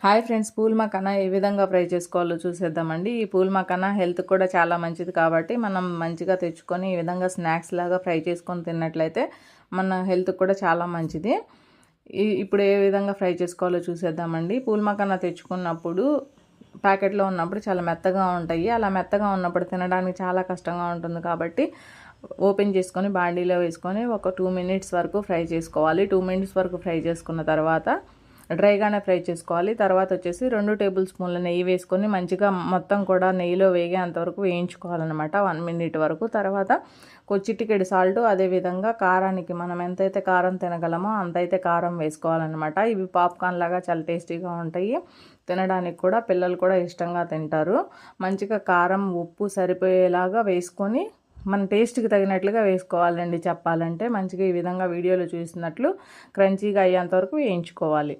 Hi friends, pool makhana ఏ విధంగా fry చేసుకోవాలో చూసేద్దామండి. ఈ పూల్ మకానా హెల్త్ కూడా చాలా మంచిది కాబట్టి మనం మంచిగా తెచ్చుకొని ఈ విధంగా స్నాక్స్ లాగా ఫ్రై చేసుకొని తిన్నట్లయితే మన హెల్త్ కూడా చాలా మంచిది. ఇప్పుడు ఏ విధంగా ఫ్రై చేసుకోవాలో చూసేద్దామండి. పూల్ మకానా తెచ్చుకున్నప్పుడు ప్యాకెట్లో ఉన్నప్పుడు చాలా మెత్తగా ఉంటాయి. అలా మెత్తగా ఉన్నప్పుడు తినడానికి చాలా కష్టంగా ఉంటుంది కాబట్టి ఓపెన్ చేసుకొని బాండీలో వేసుకొని ఒక 2 మినిట్స్ వరకు ఫ్రై చేసుకోవాలి. 2 మినిట్స్ వరకు ఫ్రై చేసుకున్న తర్వాత డ్రైగానే ఫ్రై చేసుకోవాలి. తర్వాత వచ్చేసి 2 టేబుల్ స్పూన్ల నెయ్యి వేసుకొని మంచిగా మొత్తం కూడా నెయ్యిలో వేగేంతవరకు వేయించుకోవాలన్నమాట 1 మినిట్ వరకు. తర్వాత చిటికెడు సాల్ట్, అదేవిధంగా కారానికి మనం ఎంతైతే కారం తినగలమో అంతైతే కారం వేసుకోవాలన్నమాట. ఇవి పాప్కార్న్ లాగా చాలా టేస్టీగా ఉంటాయి. తినడానికి కూడా పిల్లలు కూడా ఇష్టంగా తింటారు. మంచిగా కారం ఉప్పు సరిపోయేలాగా వేసుకొని మన టేస్ట్కి తగినట్లుగా వేసుకోవాలండి. చెప్పాలంటే మంచిగా ఈ విధంగా వీడియోలో చూసినట్లు క్రంచీగా అయ్యేంతవరకు వేయించుకోవాలి.